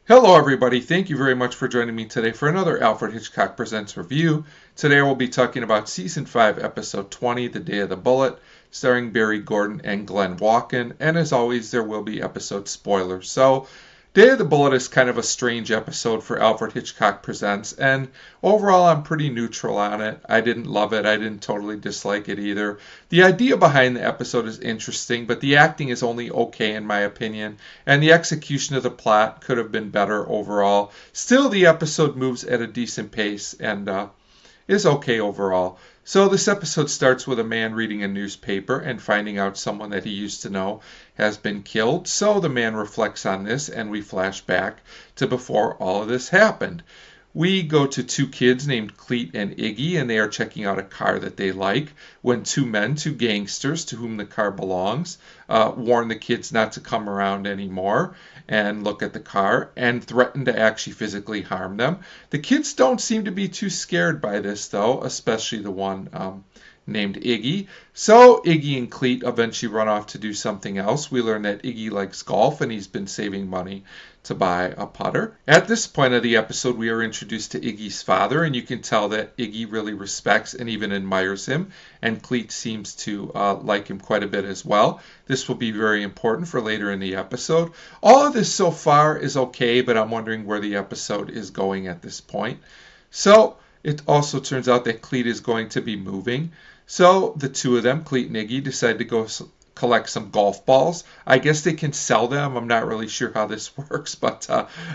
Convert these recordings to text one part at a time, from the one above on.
Hello, everybody. Thank you very much for joining me today for another Alfred Hitchcock Presents review. Today I will be talking about Season 5, Episode 20, The Day of the Bullet, starring Barry Gordon and Glenn Walken. And as always, there will be episode spoilers. So, Day of the Bullet is kind of a strange episode for Alfred Hitchcock Presents, and overall I'm pretty neutral on it. I didn't love it. I didn't totally dislike it either. The idea behind the episode is interesting, but the acting is only okay in my opinion, and the execution of the plot could have been better overall. Still, the episode moves at a decent pace and is okay overall. So this episode starts with a man reading a newspaper and finding out someone that he used to know has been killed. So the man reflects on this and we flash back to before all of this happened. We go to two kids named Cleet and Iggy, and they are checking out a car that they like when two men, two gangsters to whom the car belongs, warn the kids not to come around anymore and look at the car and threaten to actually physically harm them. The kids don't seem to be too scared by this, though, especially the one named Iggy. So Iggy and Cleet eventually run off to do something else. We learn that Iggy likes golf and he's been saving money to buy a putter. At this point of the episode, we are introduced to Iggy's father, and you can tell that Iggy really respects and even admires him, and Cleet seems to like him quite a bit as well. This will be very important for later in the episode. All of this so far is okay, but I'm wondering where the episode is going at this point. So it also turns out that Cleet is going to be moving. So the two of them, Cleet and Iggy, decide to go collect some golf balls. I guess they can sell them. I'm not really sure how this works, but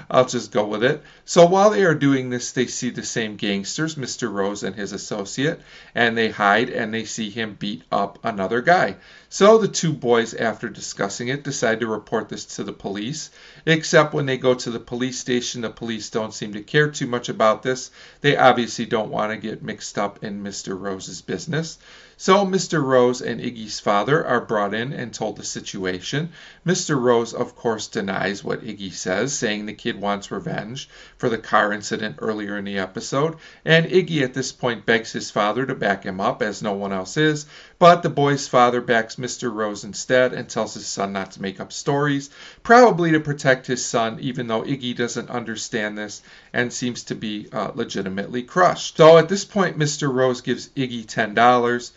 I'll just go with it. So while they are doing this, they see the same gangsters, Mr. Rose and his associate, and they hide and they see him beat up another guy. So the two boys, after discussing it, decide to report this to the police, except when they go to the police station, the police don't seem to care too much about this. They obviously don't want to get mixed up in Mr. Rose's business. So Mr. Rose and Iggy's father are brought in and told the situation. Mr. Rose, of course, denies what Iggy says, saying the kid wants revenge for the car incident earlier in the episode. And Iggy at this point begs his father to back him up, as no one else is. But the boy's father backs Mr. Rose instead and tells his son not to make up stories, probably to protect his son, even though Iggy doesn't understand this and seems to be legitimately crushed. So at this point, Mr. Rose gives Iggy $10.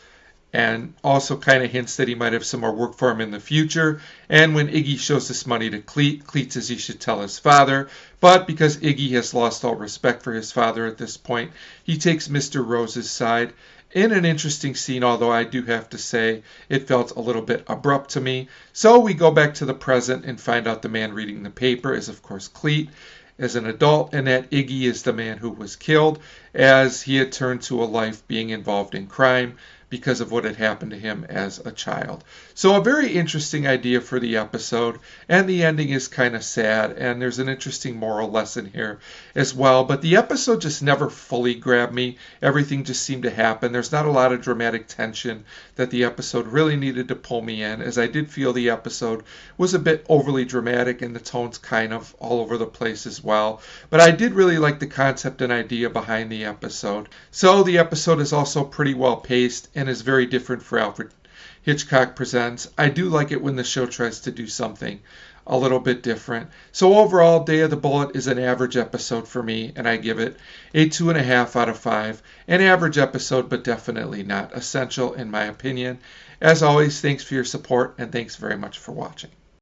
And also kind of hints that he might have some more work for him in the future. And when Iggy shows this money to Cleet, Cleet says he should tell his father. But because Iggy has lost all respect for his father at this point, he takes Mr. Rose's side in an interesting scene, although I do have to say it felt a little bit abrupt to me. So we go back to the present and find out the man reading the paper is, of course, Cleet as an adult, and that Iggy is the man who was killed, as he had turned to a life being involved in crime because of what had happened to him as a child. So a very interesting idea for the episode, and the ending is kind of sad, and there's an interesting moral lesson here as well. But the episode just never fully grabbed me. Everything just seemed to happen. There's not a lot of dramatic tension that the episode really needed to pull me in, as I did feel the episode was a bit overly dramatic and the tone's kind of all over the place as well. But I did really like the concept and idea behind the episode. So the episode is also pretty well paced and is very different for Alfred Hitchcock Presents. I do like it when the show tries to do something a little bit different. So overall, Day of the Bullet is an average episode for me, and I give it a 2.5 out of 5. An average episode, but definitely not essential in my opinion. As always, thanks for your support, and thanks very much for watching.